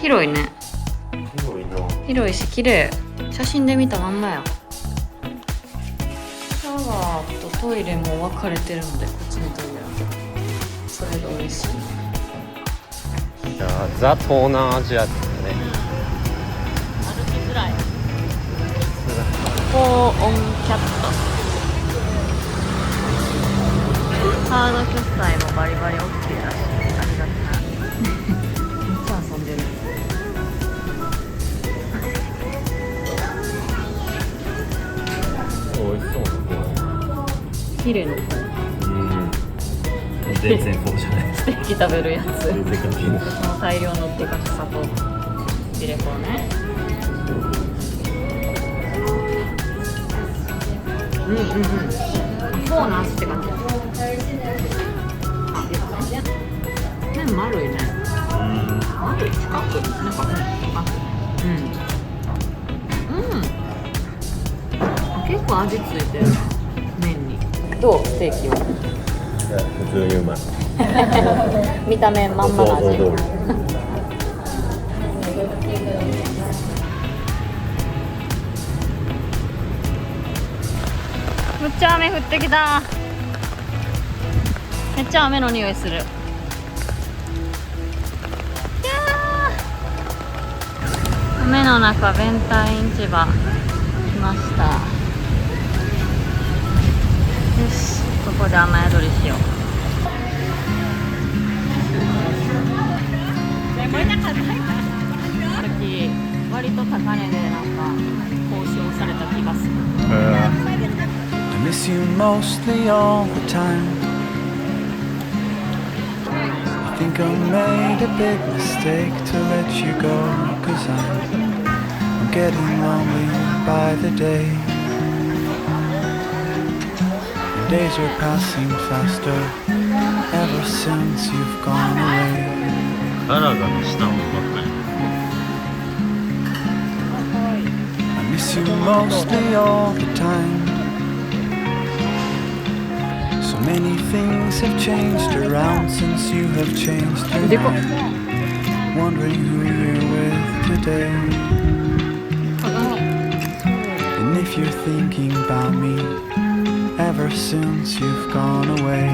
広いね。広いな。広いし綺麗。写真で見たまんまや。シャワーとトイレも分かれてるので、こっちのトイレはそれが嬉しい。いやザ東南アジアですね。歩きづらい。高音キャット。カード決済もバリバリ OK だし、ありがたい。めっちゃ遊んでる。美味しそうな。綺麗な全然そうじゃない。ステーキ食べるやつ。全然関係ない。その大量のデカさとビレコね。うんうんうん。フォーの味って感じ。麺丸いね。丸い四角。なんか結構味ついてる麺に。どうステーキは？いや普通にうまい。見た目まんまの味。想像通り。めっちゃ雨降ってきた。めっちゃ雨の匂いする。いやー、雨の中弁天市場来ました。よし、ここで雨宿りしよう。さっき割と高値でなんか交渉された気がする。I miss you mostly all the time. I think I made a big mistake to let you go, 'cause I'm getting lonely by the day. The days are passing faster ever since you've gone away. カラーが下をばっかり。I miss you mostly all the time. So many things have changed around since you have changed your mind. Wondering who you're with today. And if you're thinking about me ever since you've gone away.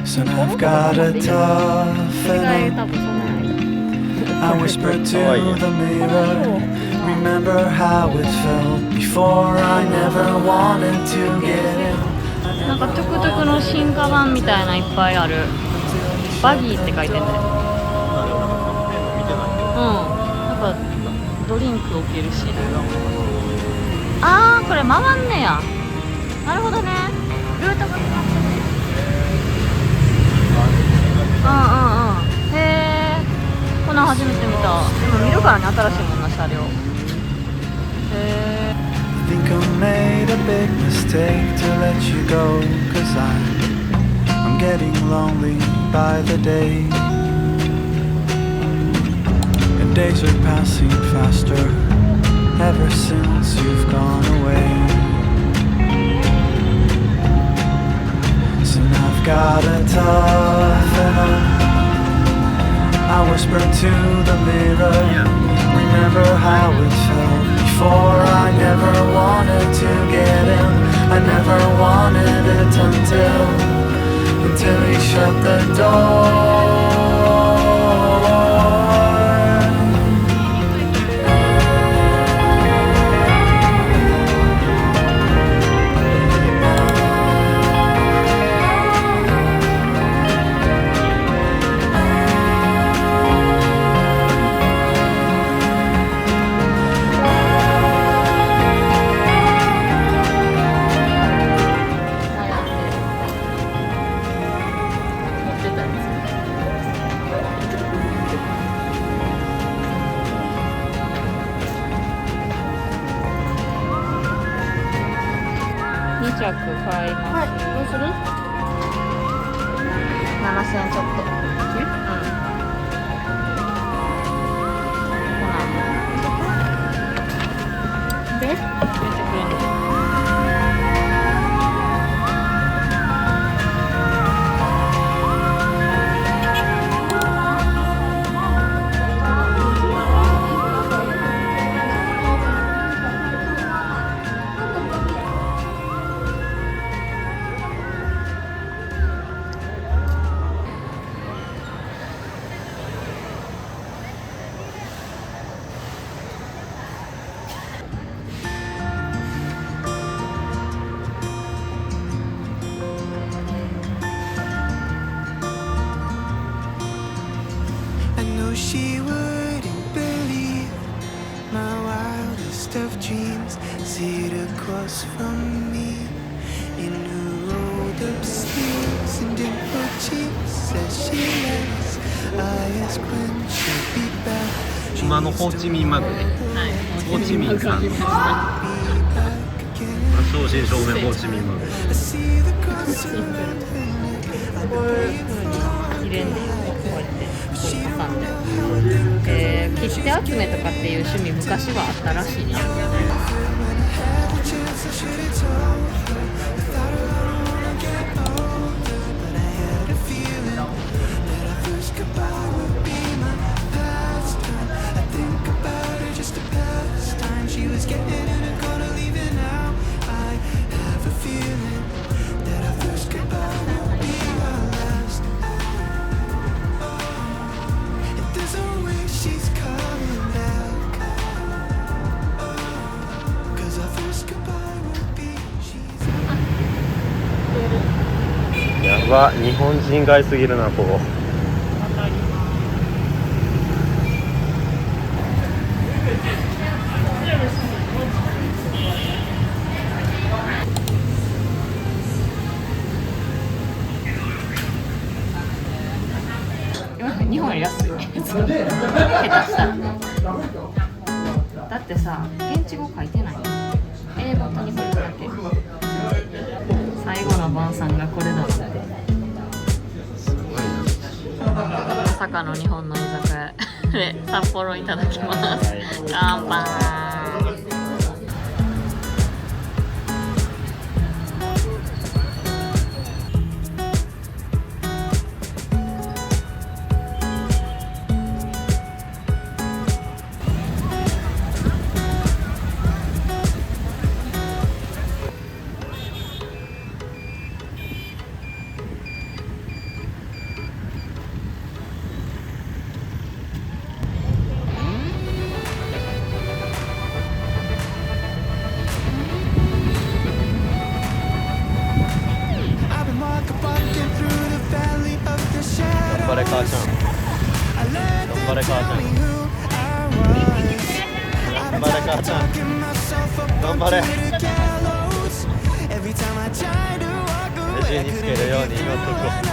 So now I've got a toughen up. I whisper to the mirror, remember how it felt before I never wanted to get in. なんかトゥクトゥクの進化版みたいないっぱいある。バギーって書いてんね。なんかドリンク置けるし。あー、これ回んねや。なるほどね。ルートが決まってる。へえ。こんなん初めて見た。でも見るからね、新しいもんな車両。へえ。I think I made a big mistake to let you go, 'cause I'm getting lonely by the day. And days are passing faster ever since you've gone away. So now I've got a toughen up. I whisper to the mirror, remember how it felt before I never wanted to get in. I never wanted it until you shut the door.2着買います。どうする？7000円ちょっと。で？出てくるんで。across from me. In her rolled up sleeves and in her cheeks as she lays. I ask when she'll be back. 熊のホーチミンマグね。ホーチミンさん。正真正銘ホーチミンマグ。こういう風に入れんでこうやってこう挟んで、切手集めとかっていう趣味昔はあったらしいな。やば、日本人街すぎるな、ここ。日本より安い下手したら。だってさ、現地語書いてない。英語と日本語だけ。最後の晩餐がこれだって。まさかの日本の居酒屋で札幌いただきます。乾杯。頑張れ母ちゃん。頑張れ母ちゃん。頑張れ母ちゃん。頑張れ。レジにつけるように祈っとこう。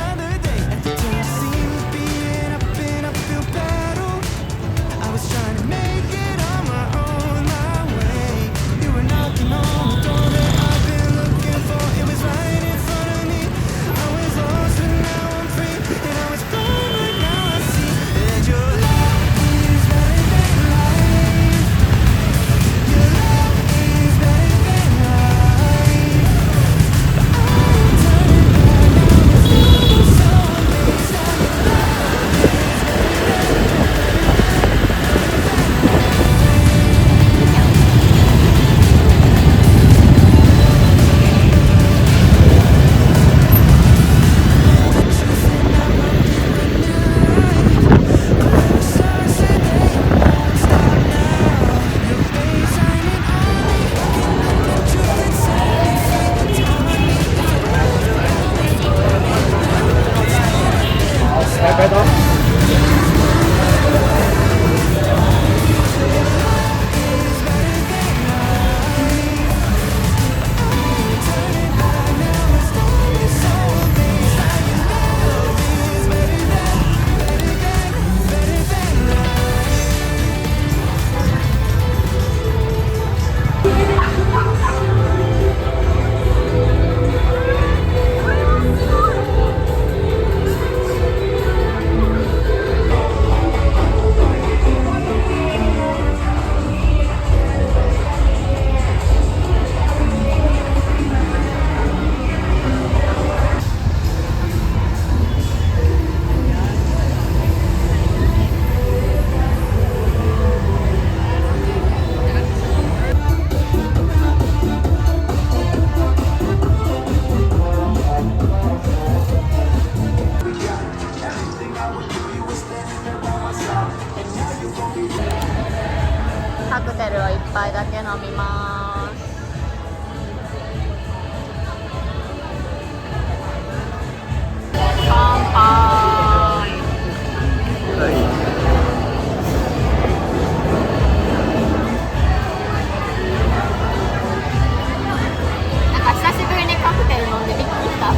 カクテル飲んでびっくりした。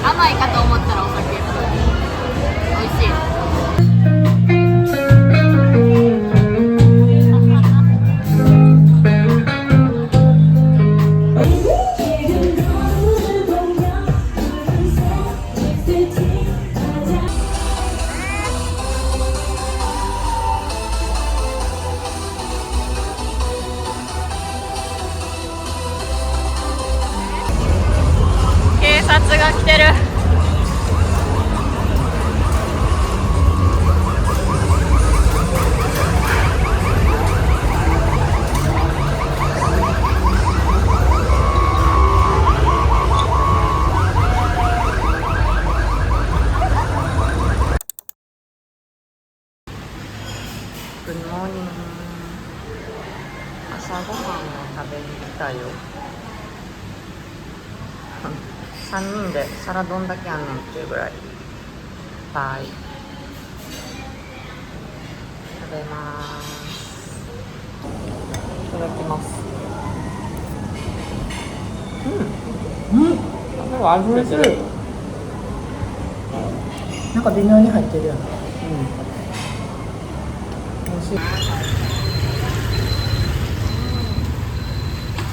甘いかと思ったらお酒。美味しい。警察が来てる。グッモーニング。朝ごはんを食べに来たよ。3人で皿どんだけあんねんっていうぐらいいっぱい食べます。いただきます。これ味がする。なんか微妙に入ってるよね。美味しい。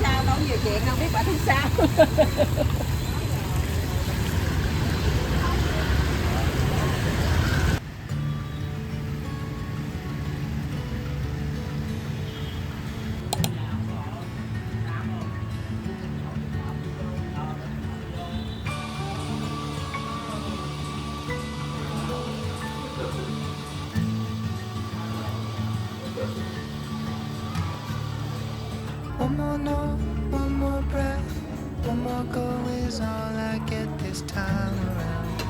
sao nấu nhiều chuyện không biết bà thích sao. One more note, one more breath, one more go is all I get this time around.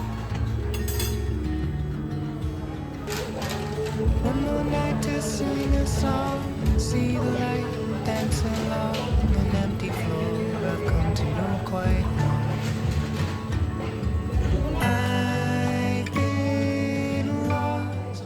One more night to sing a song, see the light, dance along an empty floor I've come to know quite. I've been lost.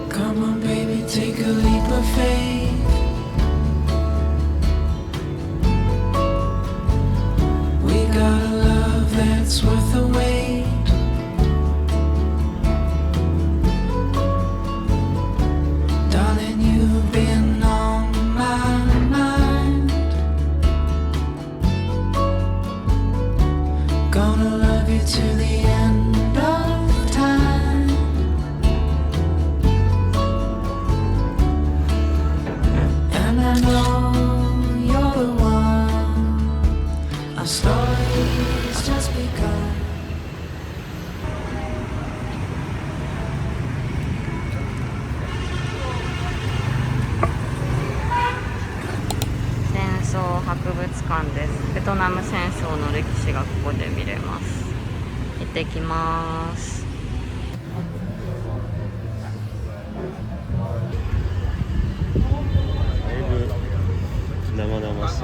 Come on, baby, take a leap of faith. We got a love that's worth the wait. Darling, you've been on my mind. Gonna love you to the end of time. And I know you're the one. Our story's just begun. 戦争博物館です。ベトナム戦争の歴史がここで見れます。行ってきます。だいぶ生々しい。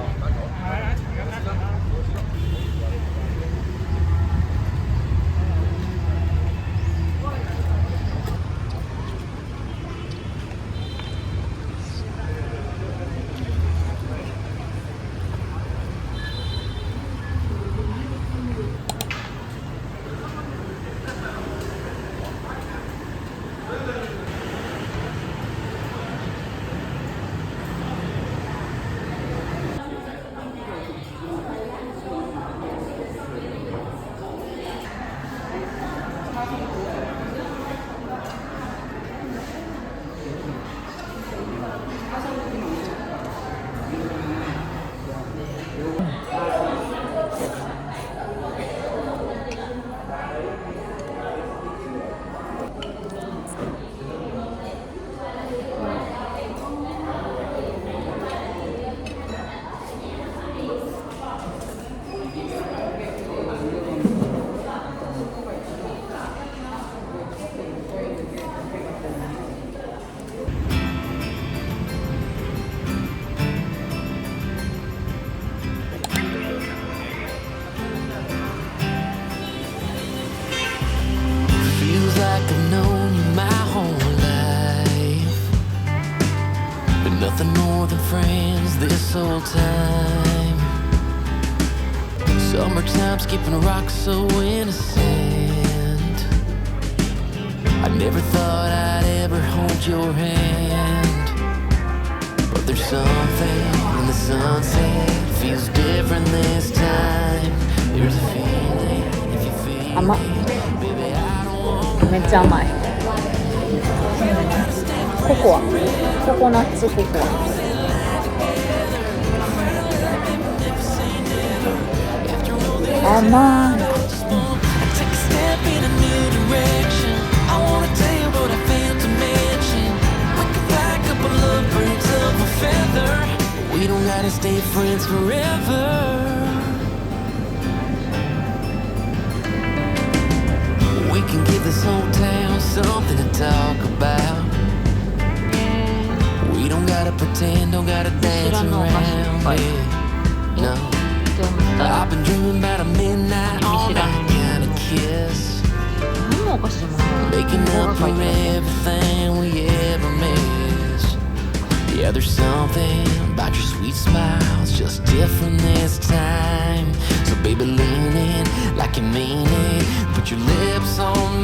this old time. Summertime skipping rocks so innocent. I never thought I'd ever hold your hand, but there's something in the sunset feels different this time. There's a feeling if you feel 甘っ it, baby, I don't want めっちゃ甘いココアココナッツココア甘い take a step in a new direction. I wanna tell you what I failed to mention. We can fly a couple of birds of a feather. We don't gotta stay friends forever. We can give this whole town something to talk about. We don't gotta pretend, don't gotta dance around it. No. I've been dreaming about a midnight all night kind of kiss, 何のお菓子でもない making up for everything we ever missed. Yeah, there's something about your sweet smile, it's just different this time. So baby, lean in like you mean it. Put your lips on